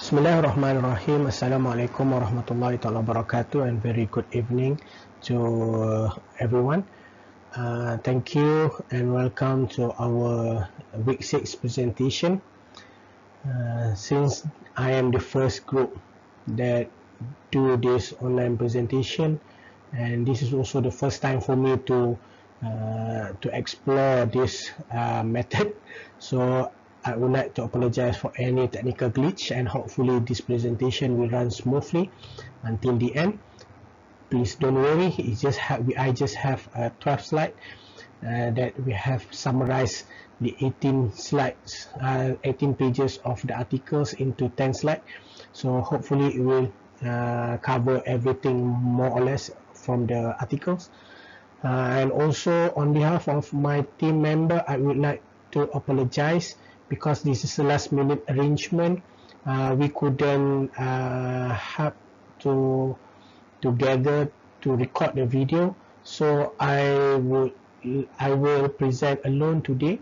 Bismillahirrahmanirrahim. Assalamualaikum warahmatullahi taala wabarakatuh, and very good evening to everyone. Thank you and welcome to our week 6 presentation. Since I am the first group that do this online presentation, and this is also the first time for me to explore this method, so I would like to apologize for any technical glitch, and hopefully this presentation will run smoothly until the end. Please don't worry, I just have a 12 slide that we have summarized the 18 slides, 18 pages of the articles into 10 slides. So hopefully it will cover everything more or less from the articles. And also on behalf of my team member, I would like to apologize because this is a last minute arrangement. We couldn't have to together to record the video, so I will present alone today,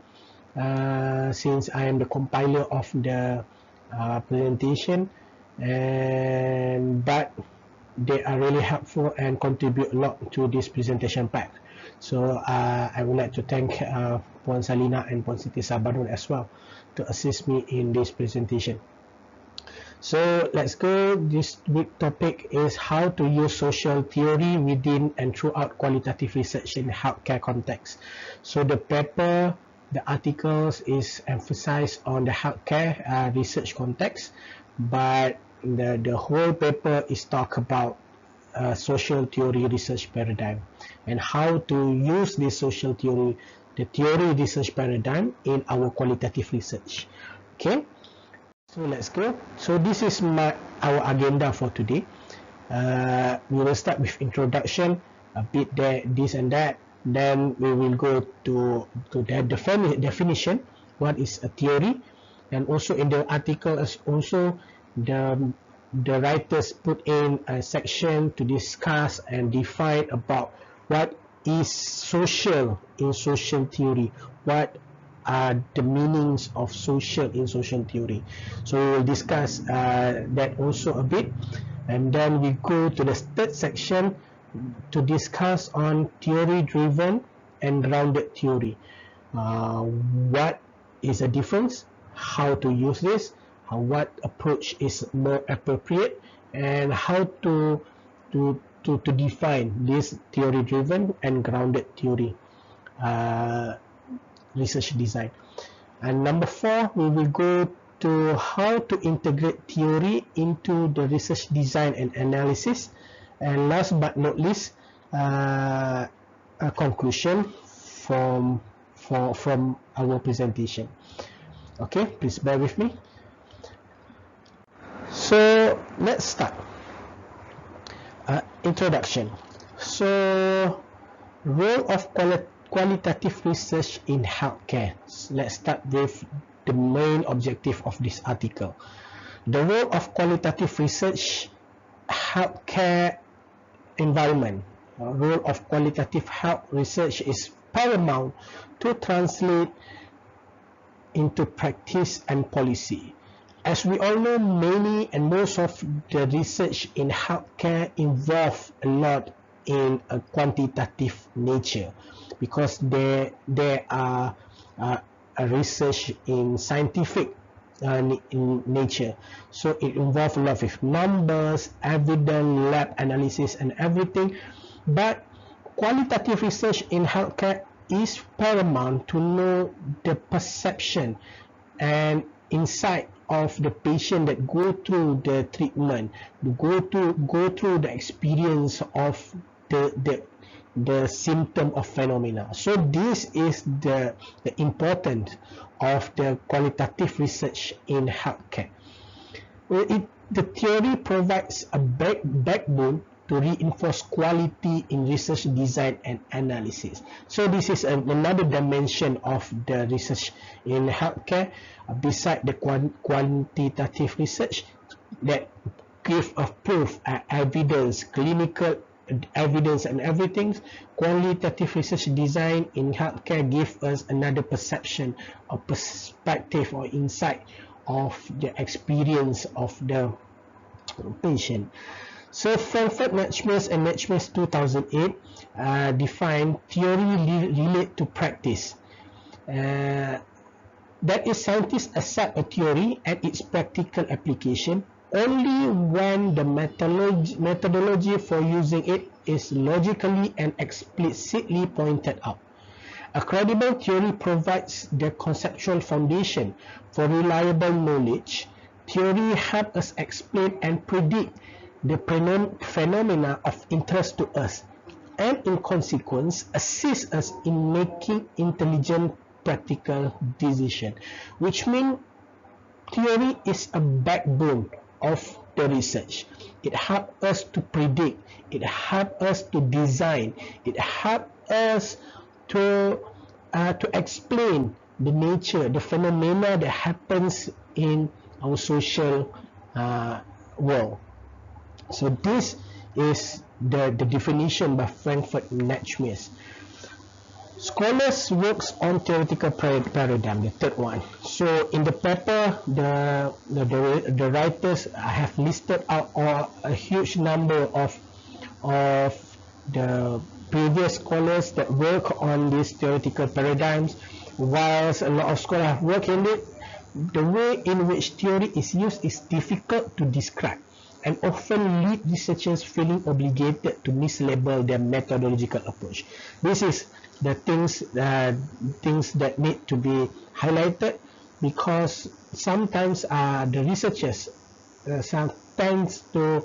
since I am the compiler of the presentation, but they are really helpful and contribute a lot to this presentation pack. So I would like to thank Puan Salina and Puan Siti Sabarun as well to assist me in this presentation. So let's go. This week topic is how to use social theory within and throughout qualitative research in healthcare context. So the paper, the articles is emphasized on the healthcare research context, but the whole paper is talk about social theory research paradigm and how to use this social theory, the theory research paradigm in our qualitative research. Okay, so let's go. So this is our agenda for today. We will start with introduction, a bit there, this and that. Then we will go to the definition, what is a theory, and also in the article is also the writers put in a section to discuss and define about what is social in social theory, what are the meanings of social in social theory. So we will discuss that also a bit, and then we go to the third section to discuss on theory driven and grounded theory. What is the difference, how to use this, what approach is more appropriate, and how to define this theory driven and grounded theory research design. And number 4, we will go to how to integrate theory into the research design and analysis, and last but not least, a conclusion from our presentation. Okay, please bear with me. So let's start. Introduction. So role of qualitative research in healthcare. Let's start with the main objective of this article. The role of qualitative research, healthcare environment. Role of qualitative health research is paramount to translate into practice and policy. As we all know, many and most of the research in healthcare involve a lot in a quantitative nature, because there are a research in scientific in nature, so it involves a lot of numbers, evidence, lab analysis and everything. But qualitative research in healthcare is paramount to know the perception and insight of the patient that go through the treatment, go through the experience of the symptom of phenomena. So this is the importance of the qualitative research in healthcare. The theory provides a backbone to reinforce quality in research design and analysis. So this is another dimension of the research in healthcare, beside the quantitative research that give a proof, evidence, clinical evidence and everything. Qualitative research design in healthcare give us another perception or perspective or insight of the experience of the patient. So Frankfurt, Natchmes and Natchmes 2008 define theory relate to practice. That is, scientists accept a theory and its practical application only when the methodology for using it is logically and explicitly pointed out. A credible theory provides the conceptual foundation for reliable knowledge. Theory helps us explain and predict the phenomena of interest to us, and in consequence assist us in making intelligent practical decisions, which means theory is a backbone of the research. It helps us to predict, it helps us to design, it helps us to explain the nature, the phenomena that happens in our social world. So this is the definition by Frankfurt Natchmes. Scholars works on theoretical paradigm, the third one. So in the paper, the writers have listed out a huge number of the previous scholars that work on these theoretical paradigms. Whilst a lot of scholars have worked in it, the way in which theory is used is difficult to describe and often lead researchers feeling obligated to mislabel their methodological approach. This is the things that need to be highlighted, because sometimes the researchers tends to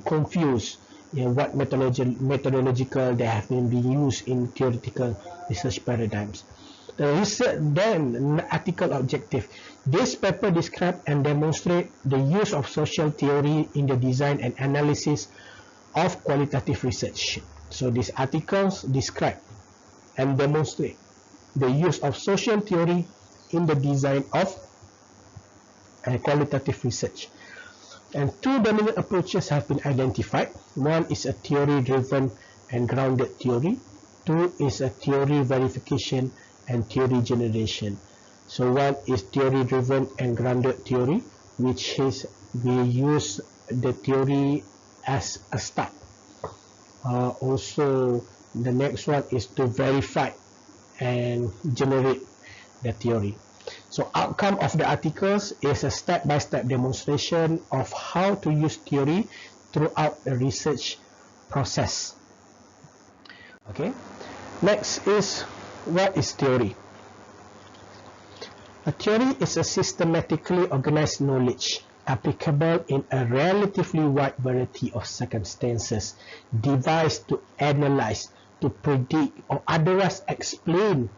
confuse what methodological they have been used in theoretical research paradigms. Then article objective. This paper describe and demonstrate the use of social theory in the design and analysis of qualitative research. So these articles describe and demonstrate the use of social theory in the design of qualitative research. And two dominant approaches have been identified. One is a theory-driven and grounded theory. Two is a theory verification and theory generation. So one is theory-driven and grounded theory, which is we use the theory as a start. Also, the next one is to verify and generate the theory. So outcome of the articles is a step-by-step demonstration of how to use theory throughout the research process. Okay. Next is, what is theory? A theory is a systematically organized knowledge applicable in a relatively wide variety of circumstances, devised to analyze, to predict, or otherwise explain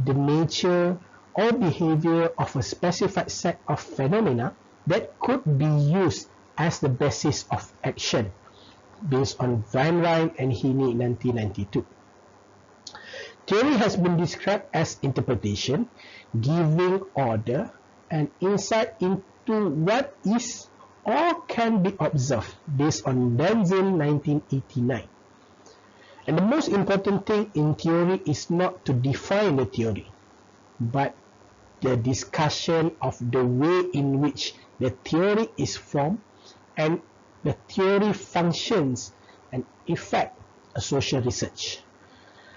the nature or behavior of a specified set of phenomena that could be used as the basis of action, based on Van Ryn and Heaney 1992. Theory has been described as interpretation, giving order and insight into what is or can be observed, based on Benzin 1989. And the most important thing in theory is not to define the theory, but the discussion of the way in which the theory is formed and the theory functions and affect a social research.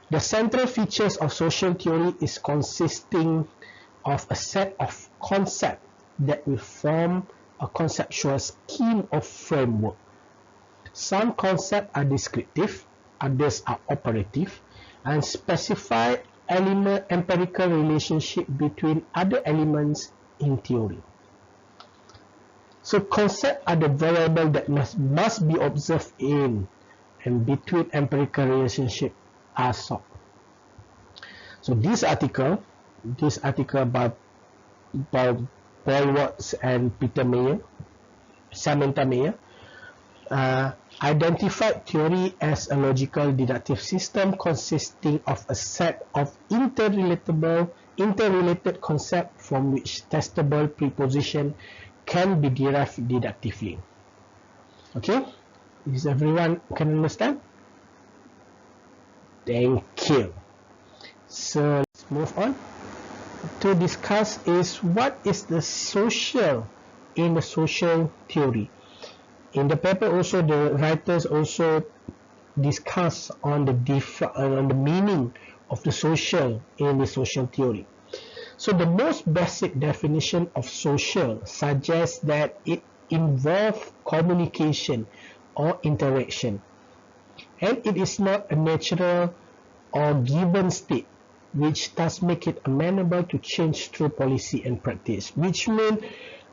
The central features of social theory is consisting of a set of concepts that will form a conceptual scheme of framework. Some concepts are descriptive, others are operative, and specify empirical relationship between other elements in theory. So concepts are the variable that must be observed in and between empirical relationship are sought. So this article by Paul Ward and Peter Meyer, Samantha Meyer, identified theory as a logical deductive system consisting of a set of interrelated concepts from which testable proposition can be derived deductively. Okay, is everyone can understand? Thank you. So let's move on. to discuss is what is the social in the social theory. In the paper also, the writers also discuss on the meaning of the social in the social theory. So the most basic definition of social suggests that it involves communication or interaction, and it is not a natural or given state, which does make it amenable to change through policy and practice, which means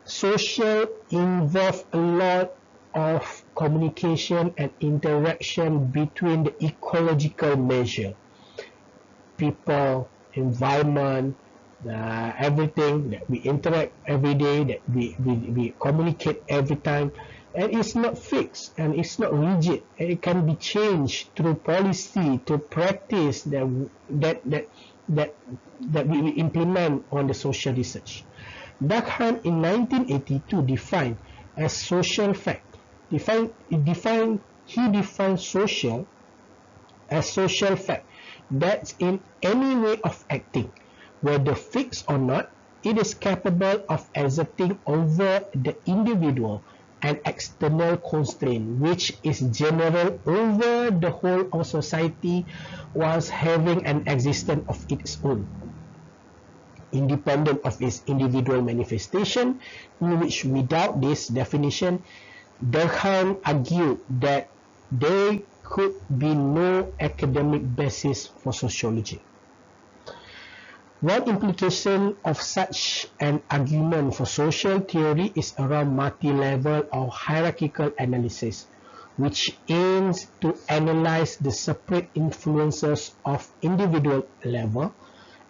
social involve a lot of communication and interaction between the ecological measure, people, environment, everything that we interact every day, that we communicate every time, and it's not fixed and it's not rigid, and it can be changed through policy, through practice that we implement on the social research. Durkheim in 1982 defined as social fact. He defined social as social fact that's in any way of acting, whether fixed or not, it is capable of exerting over the individual an external constraint which is general over the whole of society whilst having an existence of its own, independent of its individual manifestation, in which without this definition, Durkheim argued that there could be no academic basis for sociology. One implication of such an argument for social theory is around multi-level or hierarchical analysis, which aims to analyze the separate influences of individual level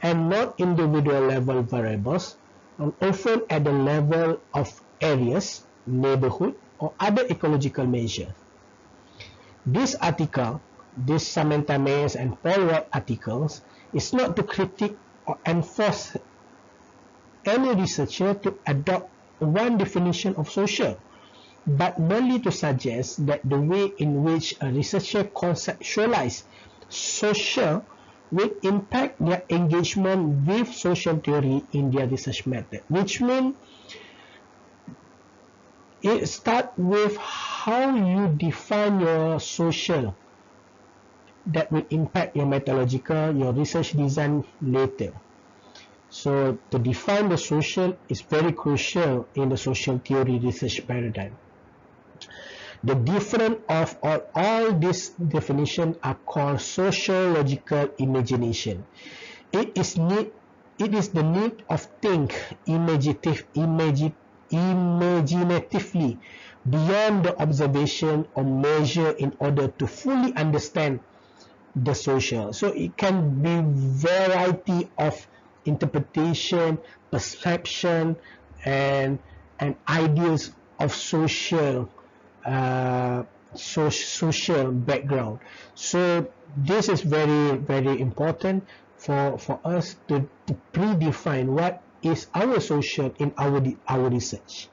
and non-individual level variables, and often at the level of areas, neighborhood, or other ecological measures. This article, this Samantha Meyer and Paul Ward articles, is not to critique or enforce any researcher to adopt one definition of social, but merely to suggest that the way in which a researcher conceptualizes social will impact their engagement with social theory in their research method, which means it starts with how you define your social that will impact your methodological, your research design later. So to define the social is very crucial in the social theory research paradigm. The difference of all these definitions are called sociological imagination. It is the need of think imaginatively beyond the observation or measure in order to fully understand the social. So it can be variety of interpretation, perception, and ideas of social social background. So this is very, very important for us to predefine what is our social in our research.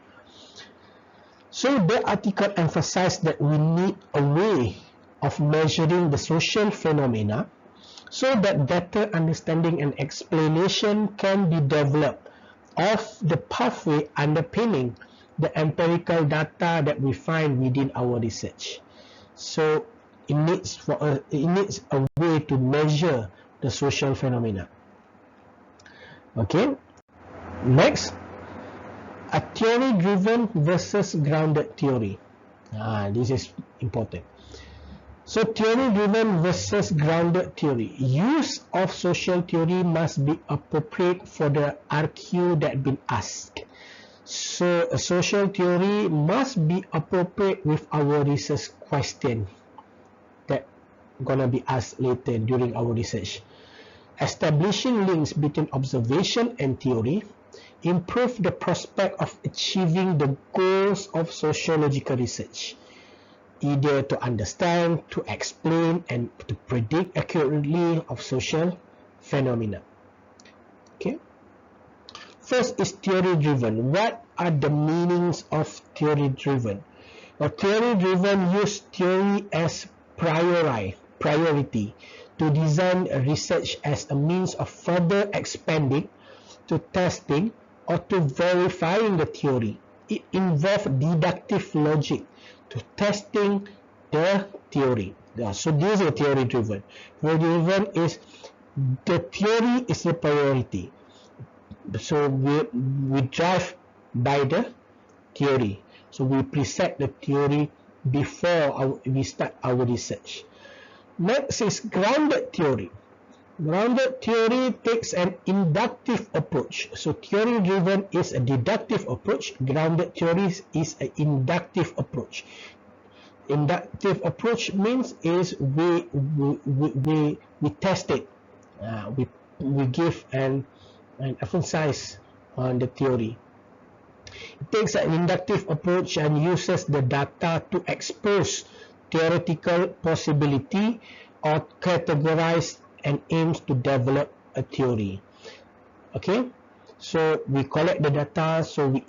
So the article emphasized that we need a way of measuring the social phenomena so that better understanding and explanation can be developed of the pathway underpinning the empirical data that we find within our research. So it needs a way to measure the social phenomena. Okay, next, a theory-driven versus grounded theory. This is important. So theory-driven versus grounded theory. Use of social theory must be appropriate for the RQ that been asked. So a social theory must be appropriate with our research question that gonna be asked later during our research. Establishing links between observation and theory improve the prospect of achieving the goals of sociological research, either to understand, to explain, and to predict accurately of social phenomena. Okay. First is theory-driven. What are the meanings of theory-driven? Theory-driven use theory as priority to design research as a means of further expanding to testing or to verifying the theory. It involves deductive logic to testing the theory. So this is theory driven. Theory driven is the theory is the priority. So we drive by the theory. So we preset the theory before we start our research. Next is grounded theory. Grounded theory takes an inductive approach. So theory driven is a deductive approach. Grounded theory is an inductive approach. Inductive approach means is we test it. We give an emphasis on the theory. It takes an inductive approach and uses the data to expose theoretical possibility or categorize and aims to develop a theory. Okay, so we collect the data, so we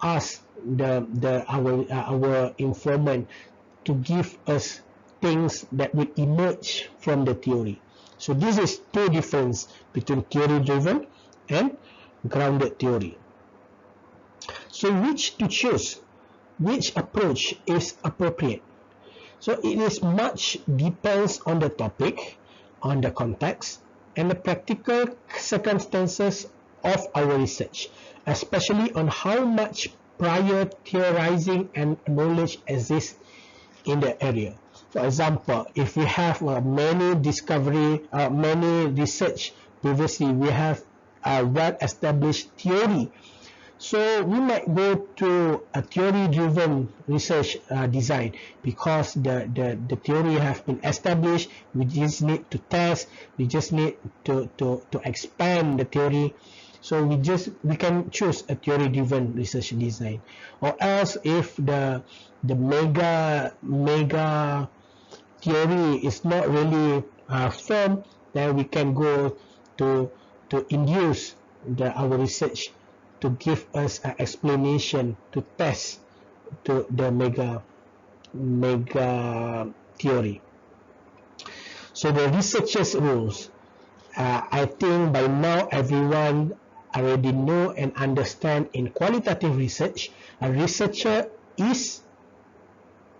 ask our informant to give us things that will emerge from the theory. So this is two difference between theory driven and grounded theory. So which to choose, which approach is appropriate? So it is much depends on the topic, on the context, and the practical circumstances of our research, especially on how much prior theorizing and knowledge exists in the area. For example, if we have many research previously, we have a well-established theory. So we might go to a theory-driven research design because the theory have been established. We just need to test. We just need to expand the theory. So we can choose a theory-driven research design. Or else, if the mega theory is not really firm, then we can go to induce our research to give us an explanation to test to the mega theory. So the researcher's rules, I think by now everyone already know and understand in qualitative research, a researcher is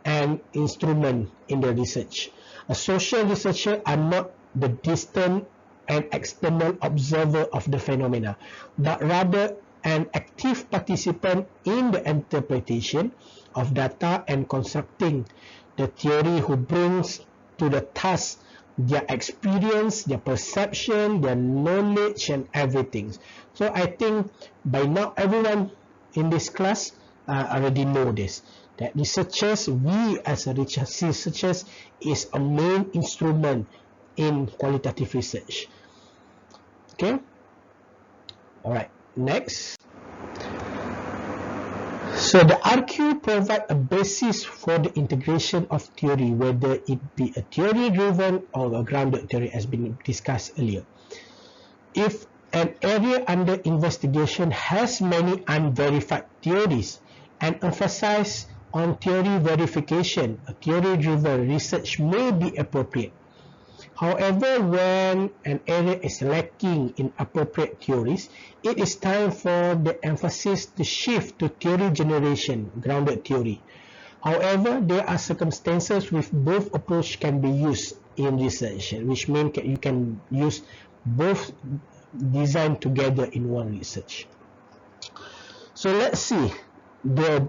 an instrument in the research. A social researcher are not the distant and external observer of the phenomena, but rather an active participant in the interpretation of data and constructing the theory, who brings to the task their experience, their perception, their knowledge and everything. So I think by now everyone in this class already know this, that researchers, we as researchers is a main instrument in qualitative research. Okay, all right. Next, so the RQ provides a basis for the integration of theory, whether it be a theory-driven or a grounded theory, as been discussed earlier. If an area under investigation has many unverified theories and emphasize on theory verification, a theory-driven research may be appropriate. However, when an area is lacking in appropriate theories, it is time for the emphasis to shift to theory generation, grounded theory. However, there are circumstances with both approach can be used in research, which means you can use both design together in one research. So let's see the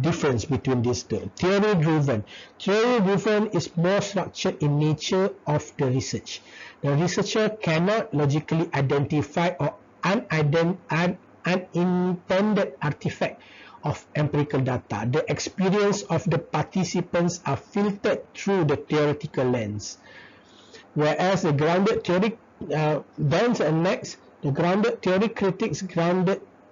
difference between these two. Theory-driven. Theory-driven is more structured in nature of the research. The researcher cannot logically identify or unintended artifact of empirical data. The experience of the participants are filtered through the theoretical lens. Whereas the grounded theory, next, the grounded theory critics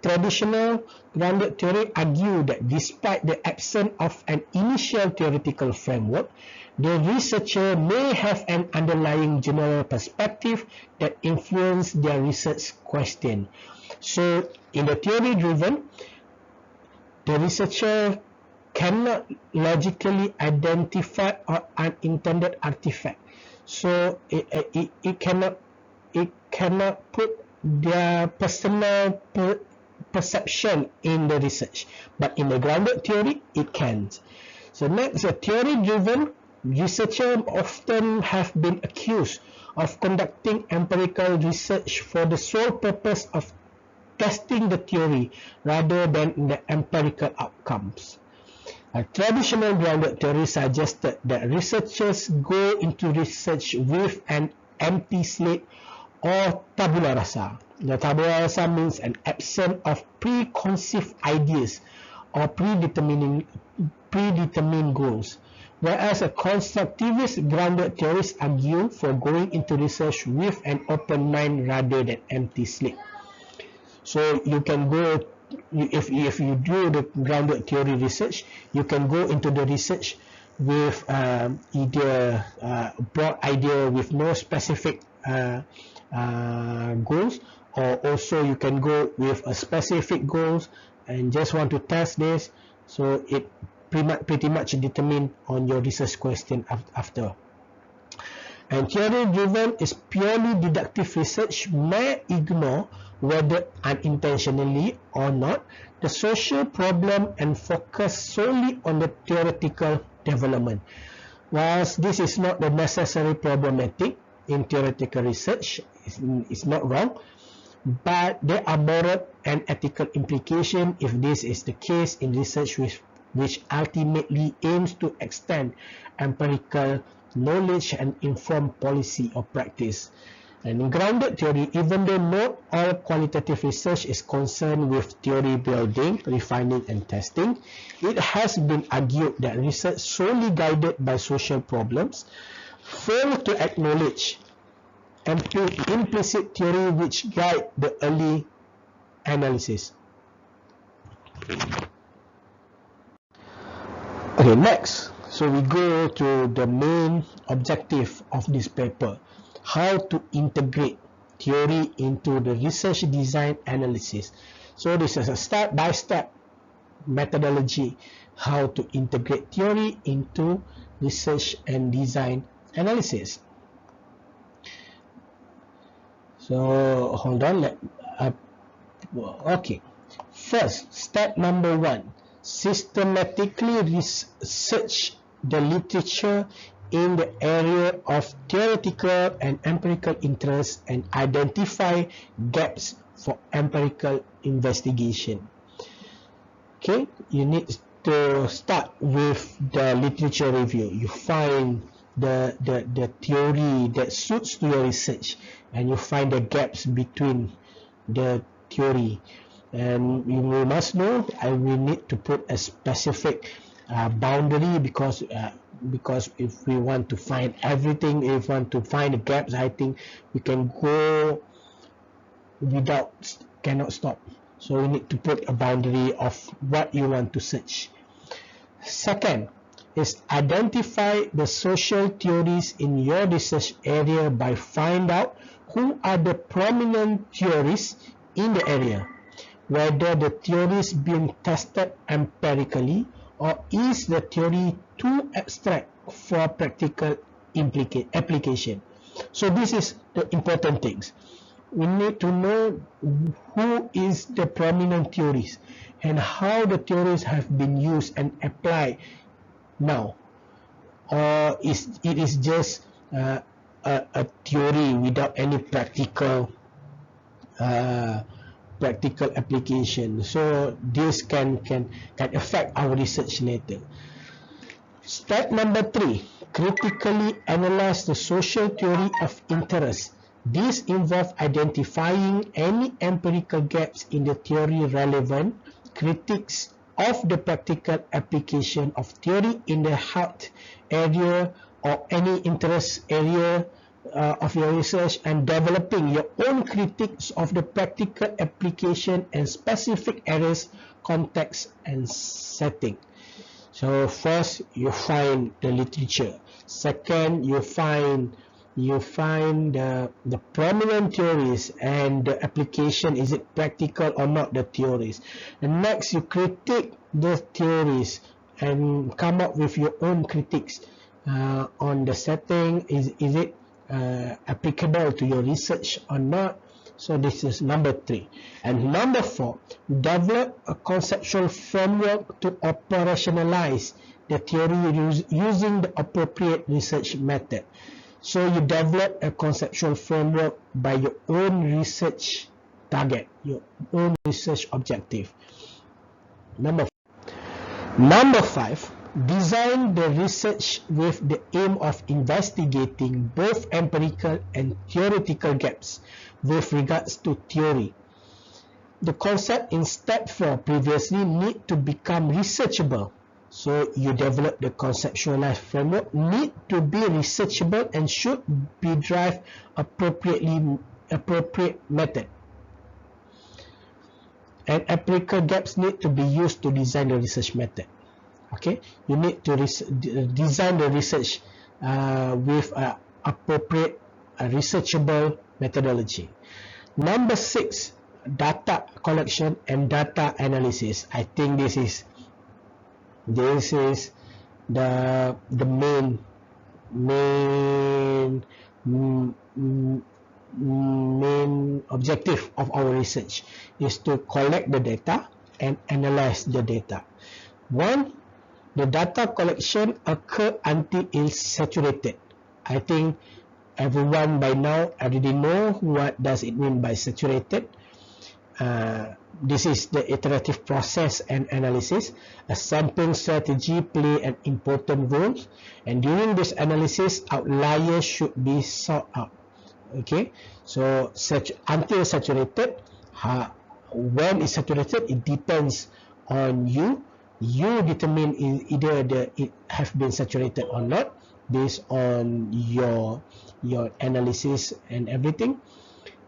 traditional grounded theory argue that despite the absence of an initial theoretical framework, the researcher may have an underlying general perspective that influences their research question. So, in the theory-driven, the researcher cannot logically identify or unintended artifact. So, it cannot it cannot put their personal perception in the research, but in the grounded theory it can. So next, a theory-driven researcher often have been accused of conducting empirical research for the sole purpose of testing the theory rather than the empirical outcomes. A traditional grounded theory suggested that researchers go into research with an empty slate or tabula rasa. The tabula rasa means an absence of preconceived ideas or predetermined goals, whereas a constructivist grounded theorist argue for going into research with an open mind rather than empty slate. So you can go, if you do the grounded theory research, you can go into the research with either broad idea with no specific goals, or also you can go with a specific goals and just want to test this, so it pretty much determine on your research question after. And theory-driven is purely deductive research may ignore, whether unintentionally or not, the social problem and focus solely on the theoretical development. Whilst this is not the necessary problematic in theoretical research, it's not wrong, but there are moral and ethical implications if this is the case in research which ultimately aims to extend empirical knowledge and inform policy or practice. And in grounded theory, even though not all qualitative research is concerned with theory building, refining and testing, it has been argued that research solely guided by social problems fail to acknowledge implicit theory which guide the early analysis. Okay, next, so we go to the main objective of this paper, how to integrate theory into the research design analysis. So this is a step-by-step methodology, how to integrate theory into research and design analysis. So hold on, okay. First, step number 1, systematically research the literature in the area of theoretical and empirical interest and identify gaps for empirical investigation. Okay, you need to start with the literature review. You find the theory that suits to your research, and you find the gaps between the theory. And you must know, I will need to put a specific boundary, because if we want to find everything, if we want to find the gaps, I think we can go cannot stop. So we need to put a boundary of what you want to search. Second is identify the social theories in your research area by find out who are the prominent theories in the area, whether the theories being tested empirically, or is the theory too abstract for practical application. So this is the important things. We need to know who is the prominent theories and how the theories have been used and applied now, or it is just a theory without any practical application. So this can affect our research later. Step number 3, critically analyze the social theory of interest. This involves identifying any empirical gaps in the theory relevant, critiques of the practical application of theory in the heart area or any interest area of your research, and developing your own critiques of the practical application and specific areas, context and setting. So first you find the literature. Second, you find the prominent theories and the application, is it practical or not, the theories. And next you critique the theories and come up with your own critiques on the setting. Is it applicable to your research or not. So this is number 3. And number 4, develop a conceptual framework to operationalize the theory using the appropriate research method. So you develop a conceptual framework by your own research target, your own research objective. Number 5, design the research with the aim of investigating both empirical and theoretical gaps with regards to theory. The concept in step 4 previously need to become researchable. So you develop the conceptualized framework need to be researchable and should be derived appropriate method. And empirical gaps need to be used to design the research method. Okay, you need to design the research with appropriate researchable methodology. Number 6, data collection and data analysis. I think this is the main objective of our research is to collect the data and analyze the data. 1, the data collection occur until it's saturated. I think everyone by now already know what does it mean by saturated. This is the iterative process and analysis. A sampling strategy play an important role, and during this analysis, outliers should be sought out. Okay, so until saturated, when it's saturated, it depends on you. You determine either it have been saturated or not based on your analysis and everything.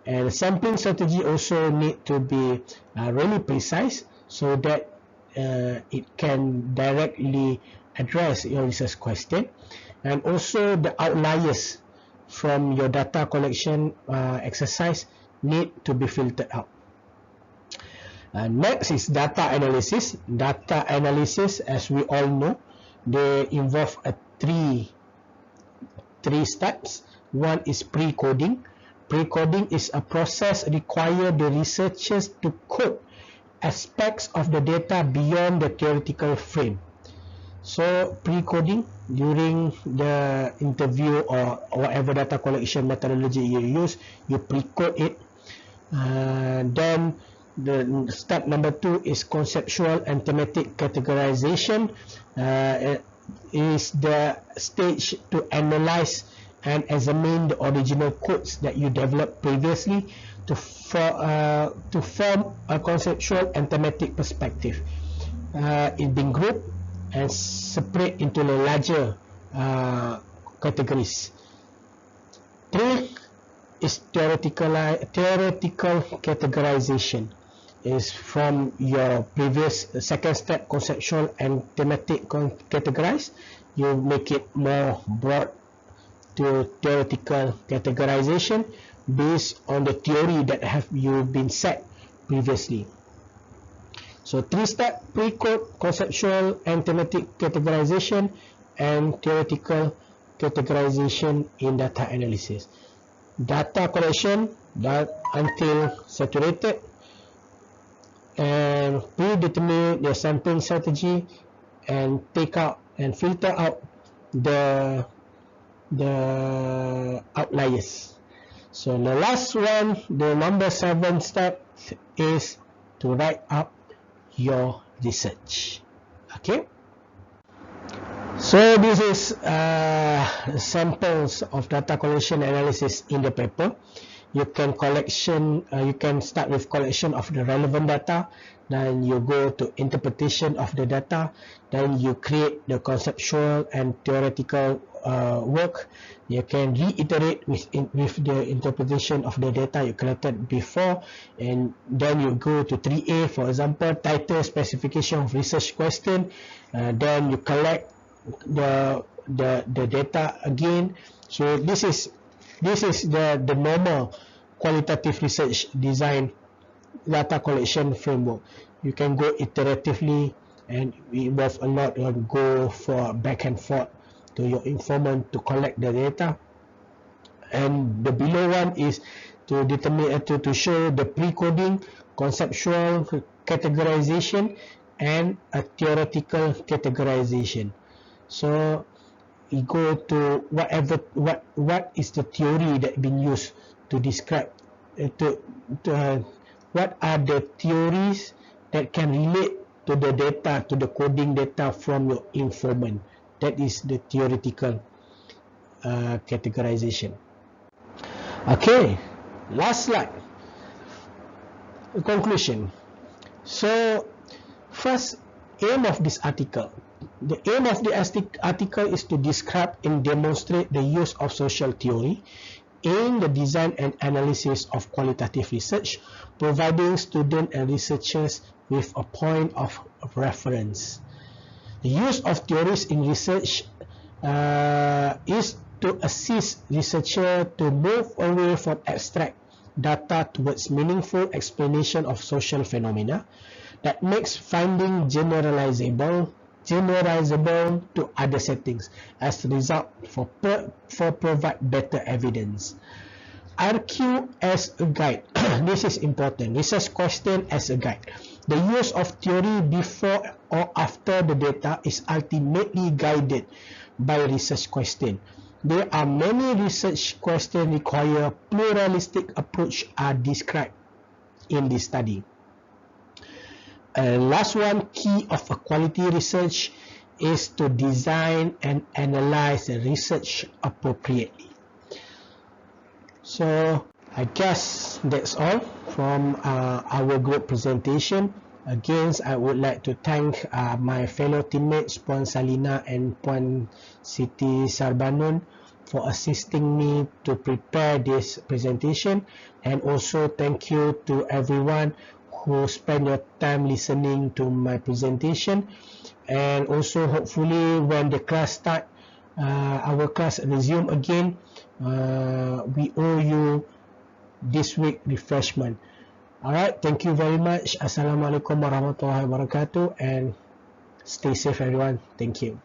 And sampling strategy also need to be really precise so that it can directly address your research question. And also the outliers from your data collection exercise need to be filtered out. Next is data analysis. Data analysis, as we all know, they involve three steps. One is pre-coding. Pre-coding is a process require the researchers to code aspects of the data beyond the theoretical frame. So pre-coding, during the interview or whatever data collection methodology you use, you pre-code it. Then the step number 2 is conceptual and thematic categorization. Is the stage to analyze and examine the original codes that you developed previously to form a conceptual and thematic perspective. It being grouped and separate into the larger categories. 3 is theoretical categorization. Is from your previous second step, conceptual and thematic categorize. You make it more broad to theoretical categorization based on the theory that have you been set previously. So 3 step: pre-code, conceptual and thematic categorization, and theoretical categorization in data analysis. Data collection until saturated, and predetermine the sampling strategy and take out and filter out the outliers. So the last one, the number 7 step, is to write up your research. Okay, so this is samples of data collection analysis in the paper. You can start with collection of the relevant data, then you go to interpretation of the data, then you create the conceptual and theoretical work. You can reiterate with the interpretation of the data you collected before, and then you go to 3A, for example, title, specification of research question. Then you collect the data again. So this is the normal qualitative research design data collection framework. You can go iteratively, and we involve a lot of go for back and forth to your informant to collect the data. And the below one is to determine to show the pre-coding, conceptual categorization, and a theoretical categorization. So we go to what is the theory that been used to describe what are the theories that can relate to the data, to the coding data from your informant. That is the theoretical categorization. Okay, last slide. Conclusion. So first, aim of this article. The aim of the article is to describe and demonstrate the use of social theory in the design and analysis of qualitative research, providing students and researchers with a point of reference. The use of theories in research is to assist researchers to move away from abstract data towards meaningful explanation of social phenomena that makes finding generalizable to other settings, as a result for provide better evidence. RQ as a guide. This is important. Research question as a guide. The use of theory before or after the data is ultimately guided by research question. There are many research questions require pluralistic approach are described in this study. Last one, key of a quality research is to design and analyze the research appropriately. So I guess that's all from our group presentation. Again, I would like to thank my fellow teammates Puan Salina and Puan Siti Sarbanun for assisting me to prepare this presentation, and also thank you to everyone who spend your time listening to my presentation. And also hopefully when the class start, our class resume again, we owe you this week refreshment. Alright, thank you very much. Assalamualaikum warahmatullahi wabarakatuh, and stay safe everyone. Thank you.